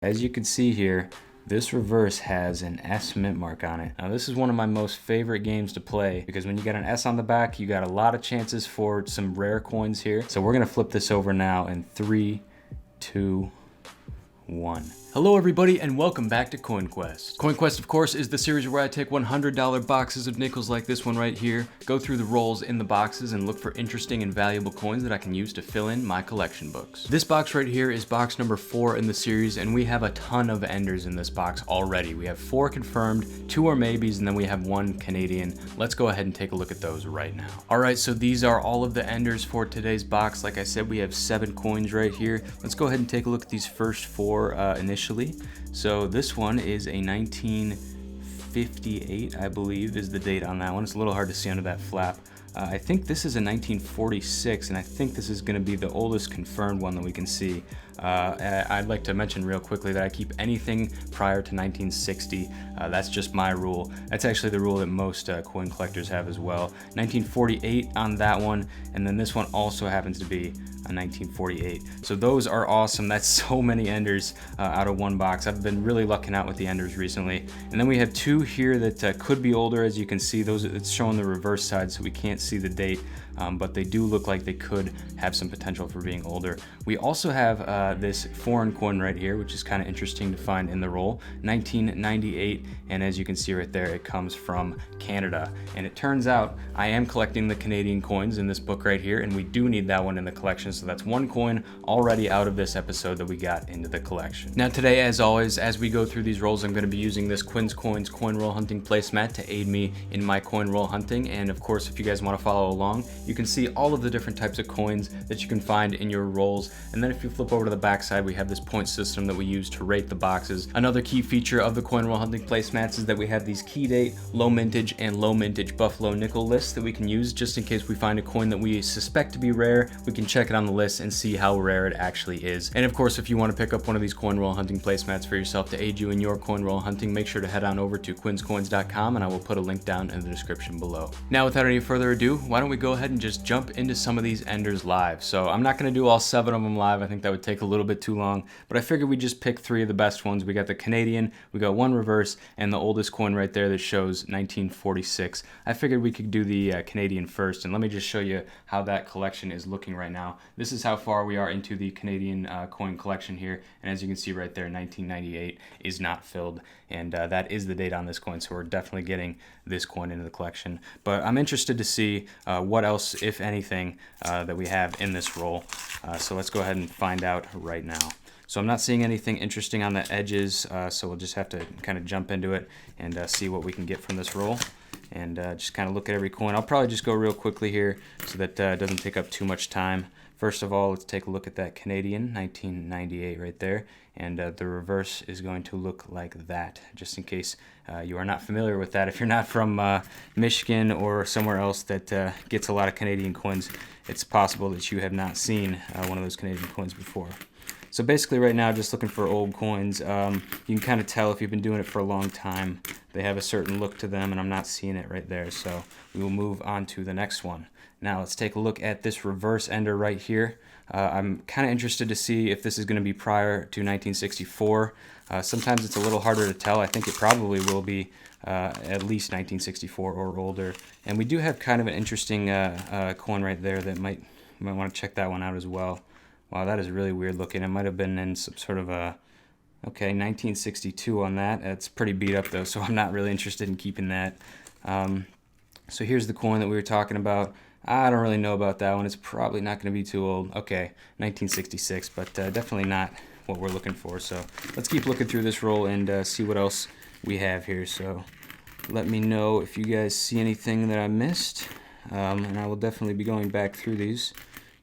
As you can see here, this reverse has an S mint mark on it. Now this is one of my most favorite games to play because when you get an S on the back, you got a lot of chances for some rare coins here. So we're gonna flip this over now in 3, 2, 1. Hello everybody and welcome back to Coin Quest. Coin Quest, of course, is the series where I take $100 boxes of nickels like this one right here, go through the rolls in the boxes and look for interesting and valuable coins that I can use to fill in my collection books. This box right here is box number 4 in the series, and we have a ton of enders in this box already. We have 4 confirmed, 2 are maybes, and then we have 1 Canadian. Let's go ahead and take a look at those right now. Alright, so these are all of the enders for today's box. Like I said, we have 7 coins right here. Let's go ahead and take a look at these first 4 initially. So this one is a 1958, I believe, is the date on that one. It's a little hard to see under that flap. I think this is a 1946, and I think this is going to be the oldest confirmed one that we can see. I'd like to mention real quickly that I keep anything prior to 1960. That's just my rule. That's actually the rule that most coin collectors have as well. 1948 on that one, and then this one also happens to be a 1948. So those are awesome. That's so many enders out of one box. I've been really lucking out with the enders recently. And then we have 2 here that could be older. As you can see, those it's showing the reverse side, so we can't see the date. But they do look like they could have some potential for being older. We also have this foreign coin right here, which is kind of interesting to find in the roll, 1998, and as you can see right there, it comes from Canada. And it turns out I am collecting the Canadian coins in this book right here, and we do need that one in the collection, so that's 1 coin already out of this episode that we got into the collection. Now today, as always, as we go through these rolls, I'm going to be using this Quin Coins coin roll hunting placemat to aid me in my coin roll hunting, and of course, if you guys want to follow along, you can see all of the different types of coins that you can find in your rolls. And then if you flip over to the back side, we have this point system that we use to rate the boxes. Another key feature of the coin roll hunting placemats is that we have these key date, low mintage, and low mintage buffalo nickel lists that we can use just in case we find a coin that we suspect to be rare. We can check it on the list and see how rare it actually is. And of course, if you want to pick up one of these coin roll hunting placemats for yourself to aid you in your coin roll hunting, make sure to head on over to quinscoins.com, and I will put a link down in the description below. Now, without any further ado, why don't we go ahead and just jump into some of these enders live. So I'm not going to do all 7 of them live. I think that would take a little bit too long, but I figured we'd just pick 3 of the best ones. We got the Canadian, we got 1 reverse, and the oldest coin right there that shows 1946. I figured we could do the Canadian first, and let me just show you how that collection is looking right now. This is how far we are into the Canadian coin collection here, and as you can see right there, 1998 is not filled, and that is the date on this coin, so we're definitely getting this coin into the collection. But I'm interested to see what else, if anything, that we have in this roll. So let's go ahead and find out right now. So I'm not seeing anything interesting on the edges, so we'll just have to kind of jump into it and see what we can get from this roll. And just kind of look at every coin. I'll probably just go real quickly here so that it doesn't take up too much time. First of all, let's take a look at that Canadian, 1998 right there, and the reverse is going to look like that, just in case you are not familiar with that. If you're not from Michigan or somewhere else that gets a lot of Canadian coins, it's possible that you have not seen one of those Canadian coins before. So basically right now, just looking for old coins. You can kind of tell if you've been doing it for a long time. They have a certain look to them, and I'm not seeing it right there, so we will move on to the next one. Now let's take a look at this reverse ender right here. I'm kind of interested to see if this is going to be prior to 1964. Sometimes it's a little harder to tell. I think it probably will be at least 1964 or older. And we do have kind of an interesting coin right there that might want to check that one out as well. Wow, that is really weird looking. It might have been in some sort of a, okay, 1962 on that. It's pretty beat up though, so I'm not really interested in keeping that. So here's the coin that we were talking about. I don't really know about that one. It's probably not going to be too old. Okay, 1966, but definitely not what we're looking for. So let's keep looking through this roll and see what else we have here. So let me know if you guys see anything that I missed, and I will definitely be going back through these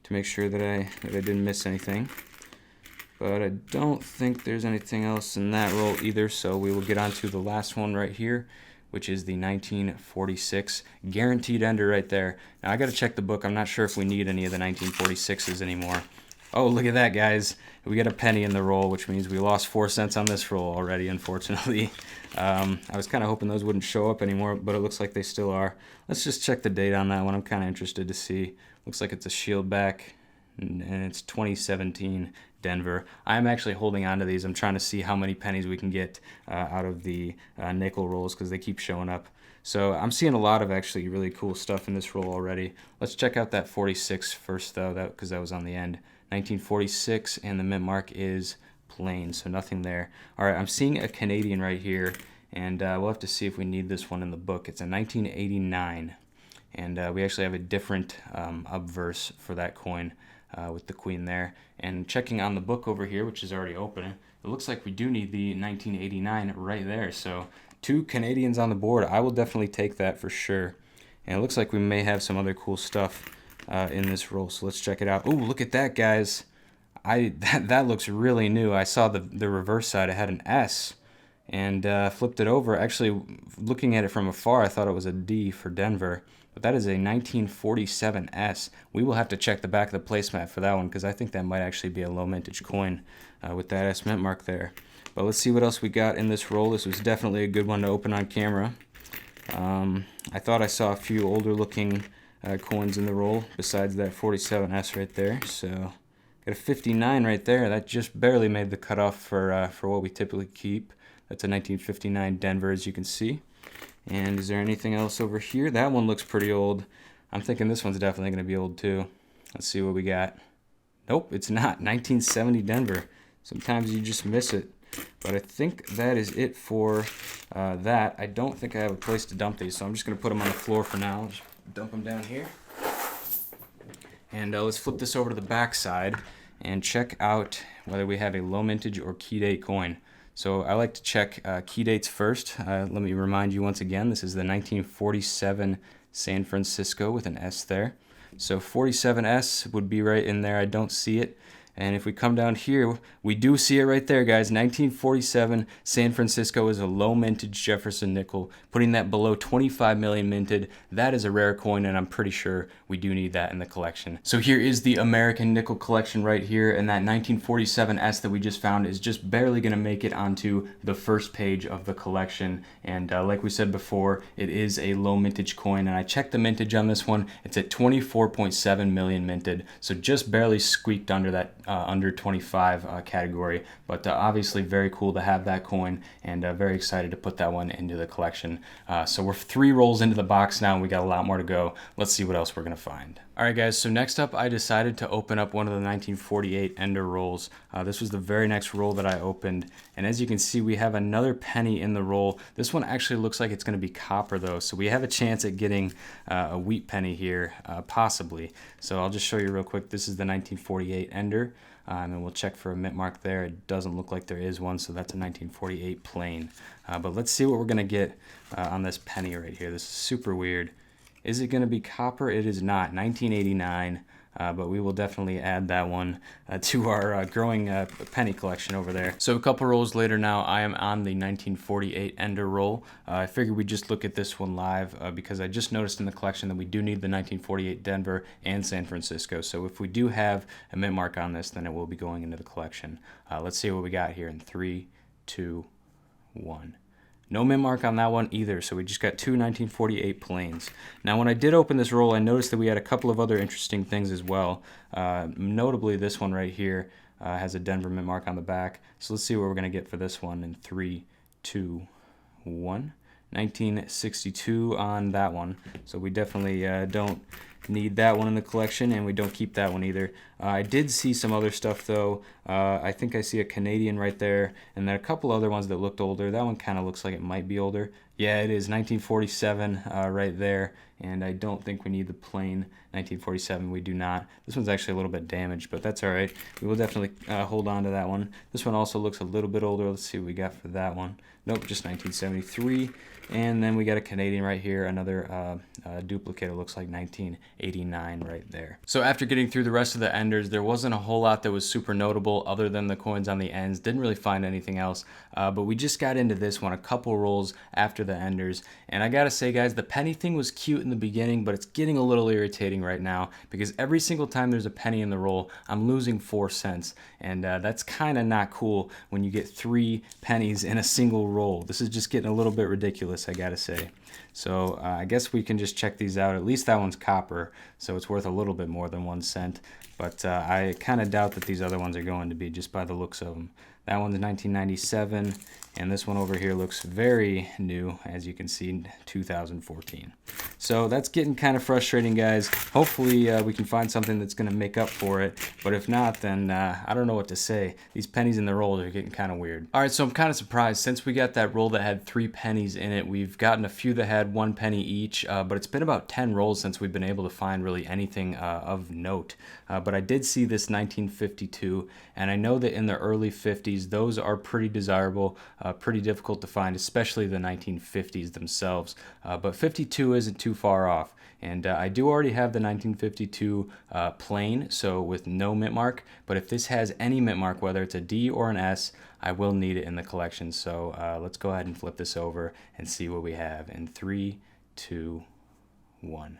to make sure that I didn't miss anything. But I don't think there's anything else in that roll either, so we will get on to the last one right here, which is the 1946 guaranteed ender right there. Now I got to check the book. I'm not sure if we need any of the 1946s anymore. Oh, look at that, guys. We got a penny in the roll, which means we lost 4 cents on this roll already, unfortunately. I was kind of hoping those wouldn't show up anymore, but it looks like they still are. Let's just check the date on that one. I'm kind of interested to see. Looks like it's a shield back, and it's 2017, Denver. I'm actually holding on to these. I'm trying to see how many pennies we can get out of the nickel rolls because they keep showing up. So I'm seeing a lot of actually really cool stuff in this roll already. Let's check out that 46 first though, because that was on the end. 1946, and the mint mark is plain, so nothing there. All right, I'm seeing a Canadian right here, and we'll have to see if we need this one in the book. It's a 1989, and we actually have a different obverse for that coin with the queen there. And checking on the book over here, which is already open, it looks like we do need the 1989 right there. So 2 Canadians on the board. I will definitely take that for sure. And it looks like we may have some other cool stuff in this roll, so let's check it out. Oh, look at that, guys. That looks really new. I saw the reverse side. It had an S, and flipped it over. Actually, looking at it from afar, I thought it was a D for Denver, but that is a 1947 S. We will have to check the back of the placemat for that one, because I think that might actually be a low mintage coin with that S mint mark there. But let's see what else we got in this roll. This was definitely a good one to open on camera. I thought I saw a few older looking coins in the roll besides that 47S right there. So got a 59 right there. That just barely made the cutoff for what we typically keep. That's a 1959 Denver, as you can see. And is there anything else over here? That one looks pretty old. I'm thinking this one's definitely going to be old too. Let's see what we got. Nope, it's not. 1970 Denver. Sometimes you just miss it. But I think that is it for that. I don't think I have a place to dump these, so I'm just going to put them on the floor for now. Just dump them down here. And let's flip this over to the back side and check out whether we have a low mintage or key date coin. So I like to check key dates first. Let me remind you once again, this is the 1947 San Francisco with an S there. So 47S would be right in there. I don't see it. And if we come down here, we do see it right there, guys. 1947 San Francisco is a low mintage Jefferson nickel, putting that below 25 million minted. That is a rare coin, and I'm pretty sure we do need that in the collection. So here is the American nickel collection right here, and that 1947S that we just found is just barely gonna make it onto the first page of the collection. And like we said before, it is a low mintage coin, and I checked the mintage on this one. It's at 24.7 million minted, so just barely squeaked under that under 25 category, but obviously very cool to have that coin, and very excited to put that one into the collection. So we're 3 rolls into the box now, and we got a lot more to go. Let's see what else we're gonna find. All right, guys, so next up I decided to open up one of the 1948 Ender rolls. This was the very next roll that I opened, and as you can see, we have another penny in the roll. This one actually looks like it's gonna be copper though, so we have a chance at getting a wheat penny here, possibly. So I'll just show you real quick. This is the 1948 Ender. And then we'll check for a mint mark there. It doesn't look like there is one, so that's a 1948 plain. But let's see what we're gonna get on this penny right here. This is super weird. Is it gonna be copper? It is not. 1989. But we will definitely add that one to our growing penny collection over there. So a couple rolls later now, I am on the 1948 Ender roll. I figured we'd just look at this one live because I just noticed in the collection that we do need the 1948 Denver and San Francisco. So if we do have a mint mark on this, then it will be going into the collection. Let's see what we got here in 3, 2, 1. No mint mark on that one either, so we just got 2 1948 plains. Now when I did open this roll, I noticed that we had a couple of other interesting things as well. Notably this one right here has a Denver mint mark on the back. So let's see what we're going to get for this one in 3, 2, 1. 1962 on that one. So we definitely don't need that one in the collection, and we don't keep that one either. I did see some other stuff though. I think I see a Canadian right there, and then a couple other ones that looked older. That one kind of looks like it might be older. Yeah, it is 1947 right there, and I don't think we need the plain 1947. We do not. This one's actually a little bit damaged, but that's all right. We will definitely hold on to that one. This one also looks a little bit older. Let's see what we got for that one. Nope, just 1973. And then we got a Canadian right here, another duplicate. It looks like 1989 right there. So after getting through the rest of the Enders, there wasn't a whole lot that was super notable other than the coins on the ends. Didn't really find anything else, but we just got into this one a couple rolls after the Enders. And I gotta say, guys, the penny thing was cute in the beginning, but it's getting a little irritating right now because every single time there's a penny in the roll, I'm losing 4 cents. And that's kind of not cool when you get 3 pennies in a single roll. This is just getting a little bit ridiculous, I gotta say. So I guess we can just check these out. At least that one's copper. 4, so it's worth a little bit more than 1 cent. But I kind of doubt that these other ones are going to be, just by the looks of them. That one's 1997, and this one over here looks very new, as you can see, 2014. So that's getting kind of frustrating, guys. Hopefully we can find something that's going to make up for it, but if not, then I don't know what to say. These pennies in the roll are getting kind of weird. All right, so I'm kind of surprised. Since we got that roll that had 3 pennies in it, we've gotten a few that had 1 penny each, but it's been about 10 rolls since we've been able to find really anything of note. But I did see this 1952, and I know that in the early 50s, those are pretty desirable, pretty difficult to find, especially the 1950s themselves. But 52 isn't too far off. And I do already have the 1952 plain, so with no mint mark. But if this has any mint mark, whether it's a D or an S, I will need it in the collection. So let's go ahead and flip this over and see what we have in 3, 2, 1.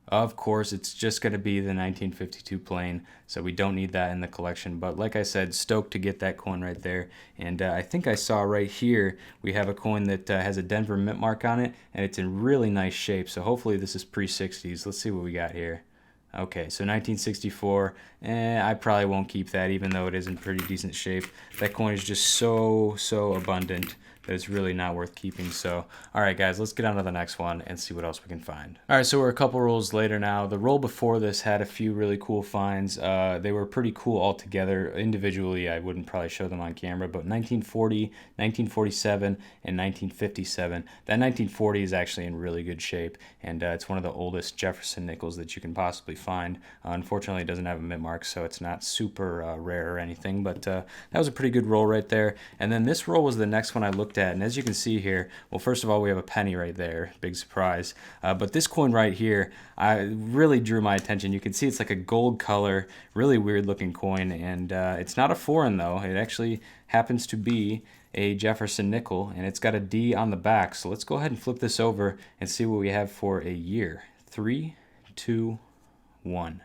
Of course, it's just going to be the 1952 plain, so we don't need that in the collection. But like I said, stoked to get that coin right there. And I think I saw right here we have a coin that has a Denver mint mark on it, and it's in really nice shape. So hopefully this is pre-60s. Let's see what we got here. Okay, so 1964, I probably won't keep that, even though it is in pretty decent shape. That coin is just so abundant that it's really not worth keeping. So, all right, guys, let's get on to the next one and see what else we can find. All right, so we're a couple rolls later now. The roll before this had a few really cool finds. They were pretty cool altogether. Individually, I wouldn't probably show them on camera, but 1940, 1947, and 1957. That 1940 is actually in really good shape, and it's one of the oldest Jefferson nickels that you can possibly find. Unfortunately, it doesn't have a mint mark, so it's not super rare or anything, but that was a pretty good roll right there. And then this roll was the next one I looked at, and as you can see here, well, first of all, we have a penny right there, big surprise, but this coin right here really drew my attention. You can see it's like a gold color, really weird looking coin, and it's not a foreign though. It actually happens to be a Jefferson nickel, and it's got a D on the back. So let's go ahead and flip this over and see what we have for a year. 3, 2, 1.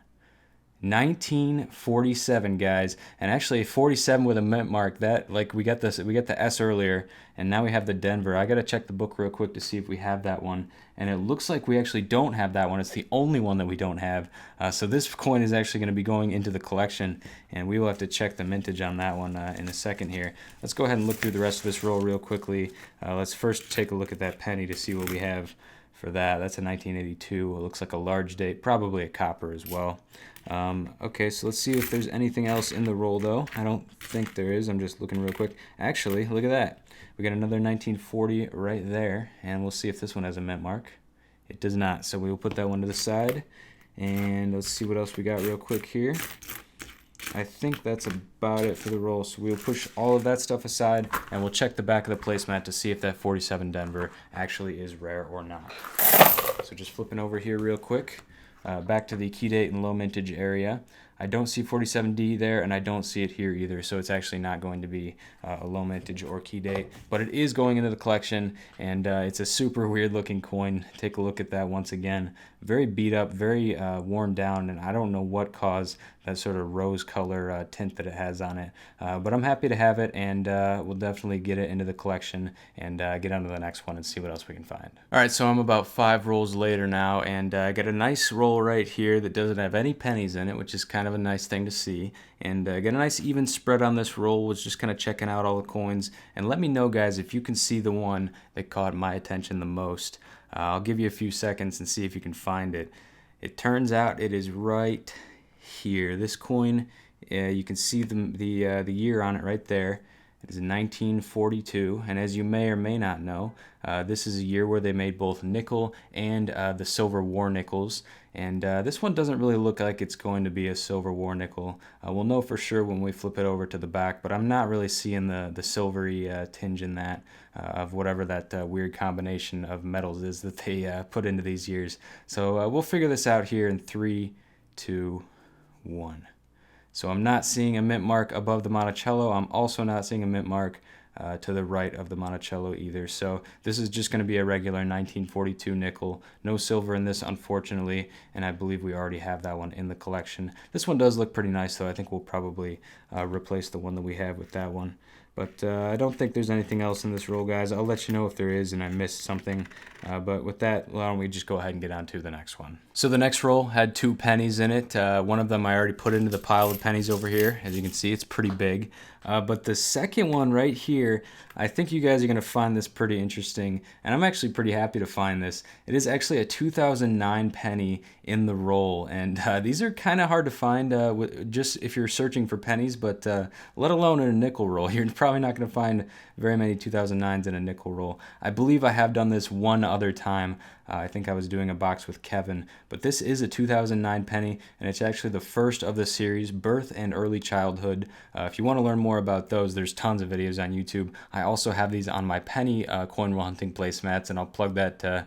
1947, guys, and actually 47 with a mint mark. That, like, we got the S earlier, and now we have the Denver. I gotta check the book real quick to see if we have that one, and it looks like we actually don't have that one. It's the only one that we don't have. So this coin is actually going to be going into the collection, and we will have to check the mintage on that one in a second here. Let's go ahead and look through the rest of this roll real quickly. Let's first take a look at that penny to see what we have for that. That's a 1982. It looks like a large date, probably a copper as well. Okay, so let's see if there's anything else in the roll, though. I don't think there is. I'm just looking real quick. Actually, look at that. We got another 1940 right there, and we'll see if this one has a mint mark. It does not, so we will put that one to the side, and let's see what else we got real quick here. I think that's about it for the roll, so we'll push all of that stuff aside, and we'll check the back of the placemat to see if that 47 Denver actually is rare or not. So just flipping over here real quick. Back to the key date and low mintage area. I don't see 47D there, and I don't see it here either, so it's actually not going to be a low mintage or key date, but it is going into the collection, and it's a super weird looking coin. Take a look at that once again. Very beat up, very worn down, and I don't know what caused that sort of rose color tint that it has on it, but I'm happy to have it, and we'll definitely get it into the collection and get on to the next one and see what else we can find. All right, so I'm about 5 rolls later now, and I got a nice roll right here that doesn't have any pennies in it, which is kind of a nice thing to see, and get a nice even spread on this roll. Was just kind of checking out all the coins, and let me know, guys, if you can see the one that caught my attention the most. I'll give you a few seconds and see if you can find it. It turns out it is right here. This coin, you can see the year on it right there. It is 1942, and as you may or may not know, this is a year where they made both nickel and the silver war nickels, and this one doesn't really look like it's going to be a silver war nickel. We'll know for sure when we flip it over to the back, but I'm not really seeing the silvery tinge in that of whatever that weird combination of metals is that they put into these years. So we'll figure this out here in 3, 2, 1. So I'm not seeing a mint mark above the Monticello. I'm also not seeing a mint mark to the right of the Monticello either. So this is just going to be a regular 1942 nickel. No silver in this, unfortunately, and I believe we already have that one in the collection. This one does look pretty nice, though. I think we'll probably replace the one that we have with that one. But I don't think there's anything else in this roll, guys. I'll let you know if there is and I missed something. But with that, why don't we just go ahead and get on to the next one. So the next roll had 2 pennies in it. One of them I already put into the pile of pennies over here. As you can see, it's pretty big. But the second one right here, I think you guys are going to find this pretty interesting. And I'm actually pretty happy to find this. It is actually a 2009 penny in the roll. And these are kind of hard to find just if you're searching for pennies, but let alone in a nickel roll. You're probably not going to find very many 2009s in a nickel roll. I believe I have done this one other time. I think I was doing a box with Kevin, but this is a 2009 penny, and it's actually the first of the series, Birth and Early Childhood. If you want to learn more about those, there's tons of videos on YouTube. I also have these on my penny coin roll hunting placemats, and I'll plug that.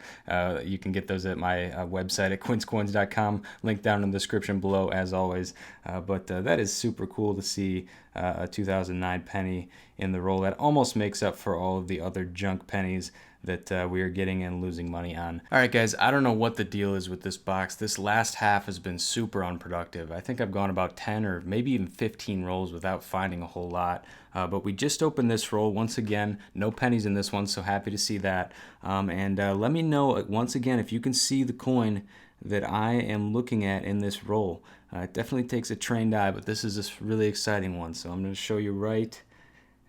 You can get those at my website at quinscoins.com, link down in the description below as always. But that is super cool to see a 2009 penny in the roll. That almost makes up for all of the other junk pennies that we are getting and losing money on. All right, guys, I don't know what the deal is with this box. This last half has been super unproductive. I think I've gone about 10 or maybe even 15 rolls without finding a whole lot. But we just opened this roll. Once again, no pennies in this one, so happy to see that. And let me know, once again, if you can see the coin that I am looking at in this roll. It definitely takes a trained eye, but this is a really exciting one. So I'm going to show you right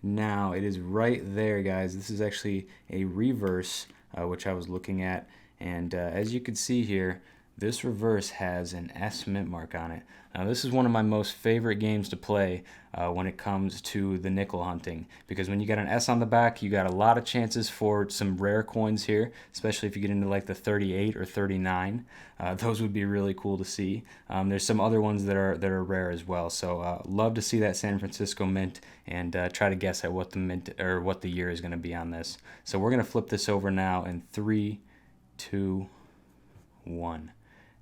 now. It is right there, guys. This is actually a reverse, which I was looking at. And as you can see here, this reverse has an S mint mark on it. Now, this is one of my most favorite games to play when it comes to the nickel hunting, because when you got an S on the back, you got a lot of chances for some rare coins here, especially if you get into like the 38 or 39. Those would be really cool to see. There's some other ones that are rare as well. So love to see that San Francisco mint and try to guess at what the mint or what the year is going to be on this. So we're going to flip this over now in 3, 2, 1.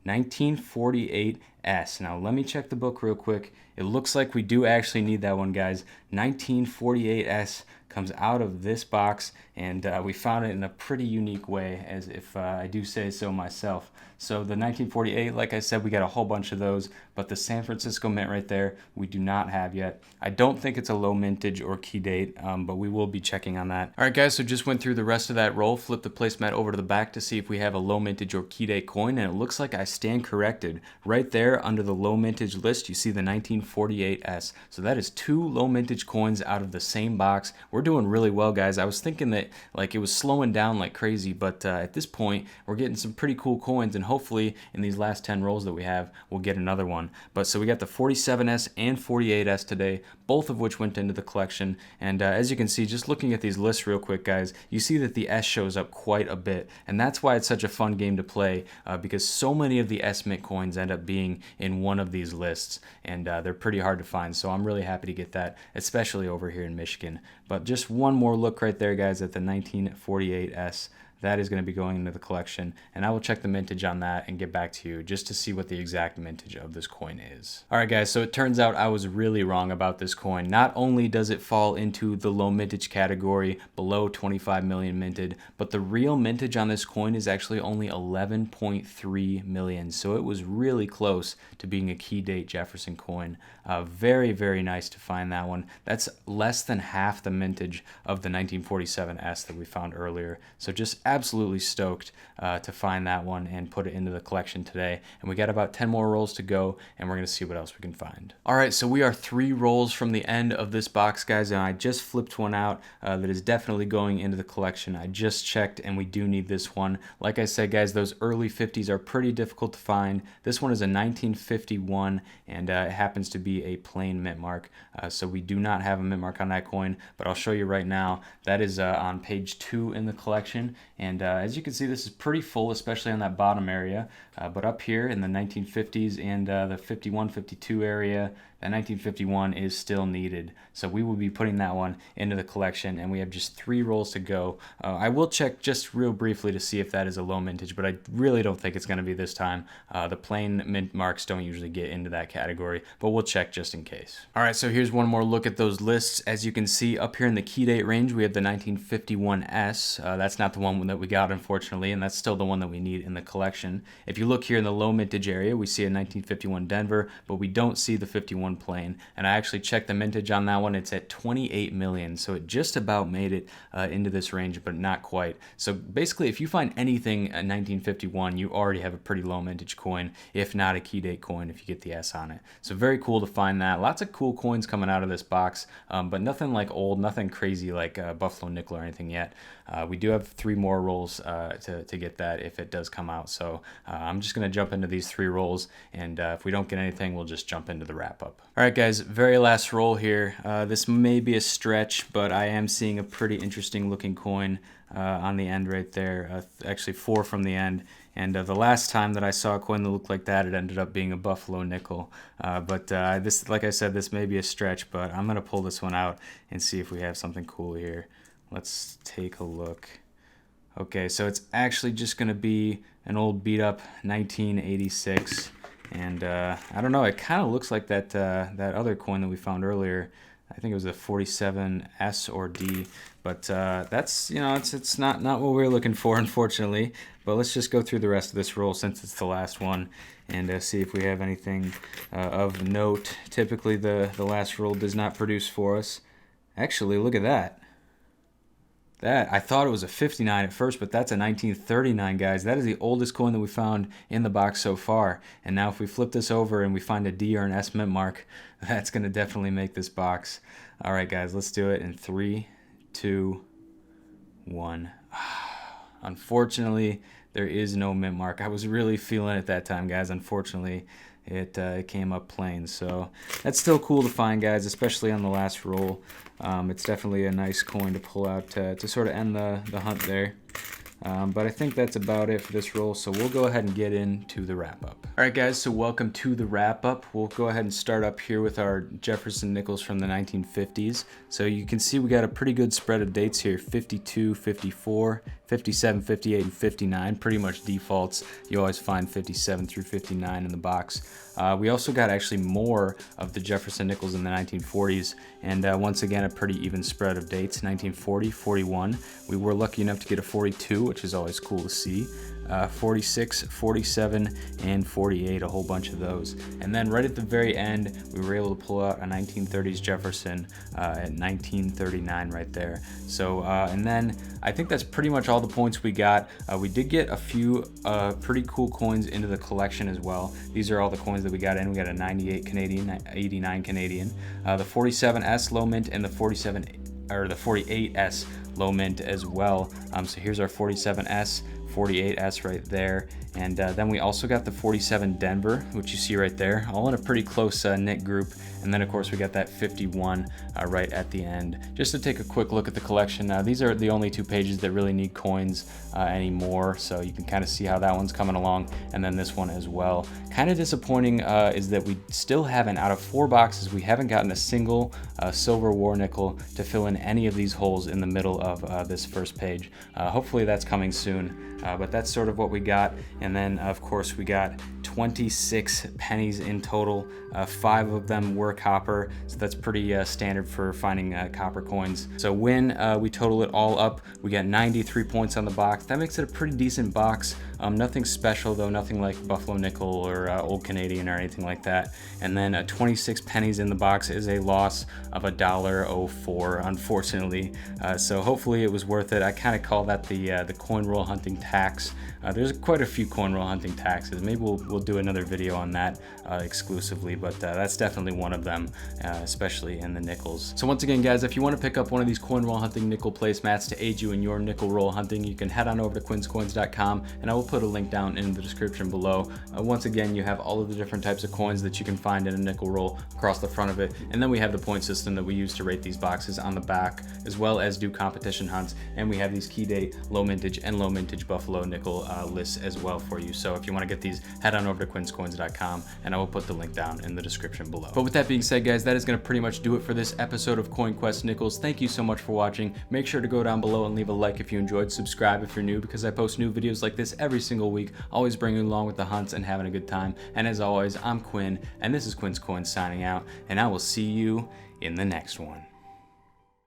1948S. Now let me check the book real quick. It looks like we do actually need that one, guys. 1948S comes out of this box, and we found it in a pretty unique way, as if I do say so myself. So the 1948, like I said, we got a whole bunch of those, but the San Francisco mint right there, we do not have yet. I don't think it's a low mintage or key date, but we will be checking on that. All right, guys, so just went through the rest of that roll, flipped the placemat over to the back to see if we have a low mintage or key date coin, and it looks like I stand corrected. Right there under the low mintage list, you see the 1948S. So that is 2 low mintage coins out of the same box. We're doing really well, guys. I was thinking that like it was slowing down like crazy, but at this point, we're getting some pretty cool coins, and hopefully in these last 10 rolls that we have, we'll get another one. But so we got the 47S and 48S today, both of which went into the collection. And as you can see, just looking at these lists real quick, guys, you see that the S shows up quite a bit. And that's why it's such a fun game to play, because so many of the S mint coins end up being in one of these lists, and they're pretty hard to find. So I'm really happy to get that, especially over here in Michigan. But just one more look right there, guys, at the 1948S. That is going to be going into the collection, and I will check the mintage on that and get back to you just to see what the exact mintage of this coin is. All right, guys, so it turns out I was really wrong about this coin. Not only does it fall into the low mintage category, below 25 million minted, but the real mintage on this coin is actually only 11.3 million. So it was really close to being a key date Jefferson coin. Very, very nice to find that one. That's less than half the mintage of the 1947S that we found earlier. So just absolutely stoked to find that one and put it into the collection today. And we got about 10 more rolls to go, and we're going to see what else we can find. All right, so we are 3 rolls from the end of this box, guys, and I just flipped one out that is definitely going into the collection. I just checked, and we do need this one. Like I said, guys, those early 50s are pretty difficult to find. This one is a 1951, and it happens to be a plain mint mark, so we do not have a mint mark on that coin, but I'll show you right now. That is on page 2 in the collection, and as you can see, this is pretty full, especially on that bottom area, but up here in the 1950s and the 51, 52 area, that 1951 is still needed. So we will be putting that one into the collection, and we have just 3 rolls to go. I will check just real briefly to see if that is a low mintage, but I really don't think it's going to be this time. The plain mint marks don't usually get into that category, but we'll check just in case. All right, so here's one more look at those lists. As you can see up here in the key date range, we have the 1951S. That's not the one that we got, unfortunately, and that's still the one that we need in the collection. If you look here in the low mintage area, we see a 1951 Denver, but we don't see the 51 one plain. And I actually checked the mintage on that one. It's at 28 million, so it just about made it into this range, but not quite. So basically, if you find anything at 1951, you already have a pretty low mintage coin, if not a key date coin if you get the S on it. So very cool to find that. Lots of cool coins coming out of this box, but nothing like old, nothing crazy like Buffalo nickel or anything yet. We do have 3 more rolls to get that if it does come out. So I'm just going to jump into these 3 rolls, and if we don't get anything, we'll just jump into the wrap up. All right, guys, very last roll here. This may be a stretch, but I am seeing a pretty interesting looking coin on the end right there. Actually 4 from the end. And the last time that I saw a coin that looked like that, it ended up being a Buffalo nickel. But this, like I said, this may be a stretch, but I'm going to pull this one out and see if we have something cool here. Let's take a look. Okay, so it's actually just going to be an old beat up 1986. And I don't know, it kind of looks like that other coin that we found earlier. I think it was a 47S or D, but that's, you know, it's not what we were looking for, unfortunately. But let's just go through the rest of this roll since it's the last one, and see if we have anything of note. Typically, the last roll does not produce for us. Actually, look at that. I thought it was a 59 at first, but that's a 1939, guys. That is the oldest coin that we found in the box so far. And now if we flip this over and we find a D or an S mint mark, that's going to definitely make this box. All right, guys, let's do it in 3, 2, 1. Unfortunately, there is no mint mark. I was really feeling it that time, guys. Unfortunately, it came up plain. So that's still cool to find, guys, especially on the last roll. It's definitely a nice coin to pull out to sort of end the hunt there. But I think that's about it for this roll, so we'll go ahead and get into the wrap-up. All right, guys, so welcome to the wrap-up. We'll go ahead and start up here with our Jefferson nickels from the 1950s. So you can see we got a pretty good spread of dates here, 52, 54, 57, 58, and 59, pretty much defaults. You always find 57 through 59 in the box. We also got actually more of the Jefferson nickels in the 1940s, and once again, a pretty even spread of dates, 1940, 41. We were lucky enough to get a 42, which is always cool to see. 46, 47, and 48, a whole bunch of those. And then right at the very end, we were able to pull out a 1930s Jefferson at 1939 right there. So, and then I think that's pretty much all the points we got. We did get a few pretty cool coins into the collection as well. These are all the coins that we got in. We got a 98 Canadian, 89 Canadian, the 47S low mint, and the 48S low mint as well. So here's our 47S, 48S right there, and then we also got the 47 Denver, which you see right there, all in a pretty close knit group. And then of course we got that 51 right at the end. Just to take a quick look at the collection, these are the only 2 pages that really need coins anymore, so you can kind of see how that one's coming along, and then this one as well. Kind of disappointing is that we still haven't, out of 4 boxes, we haven't gotten a single silver war nickel to fill in any of these holes in the middle of this first page. Hopefully that's coming soon. But that's sort of what we got. And then of course we got 26 pennies in total. 5 of them were copper, so that's pretty standard for finding copper coins. So when we total it all up, we got 93 points on the box. That makes it a pretty decent box. Nothing special though, nothing like Buffalo nickel or Old Canadian or anything like that. And then 26 pennies in the box is a loss of $1.04, unfortunately. So hopefully it was worth it. I kind of call that the coin roll hunting tax. There's quite a few coin roll hunting taxes. Maybe we'll do another video on that exclusively, but that's definitely one of them, especially in the nickels. So once again, guys, if you want to pick up one of these coin roll hunting nickel placemats to aid you in your nickel roll hunting, you can head on over to quinscoins.com, and I will put a link down in the description below. Once again, you have all of the different types of coins that you can find in a nickel roll across the front of it, and then we have the point system that we use to rate these boxes on the back, as well as do competition hunts, and we have these key date, low mintage, and low mintage Buffalo nickel lists as well for you. So if you want to get these, head on over to quinscoins.com, and I will put the link down in the description below. But with that being said, guys, that is going to pretty much do it for this episode of Coin Quest Nickels. Thank you so much for watching. Make sure to go down below and leave a like if you enjoyed, subscribe if you're new, because I post new videos like this every single week, always bringing you along with the hunts and having a good time. And as always, I'm Quinn, and this is Quin's Coins signing out, and I will see you in the next one.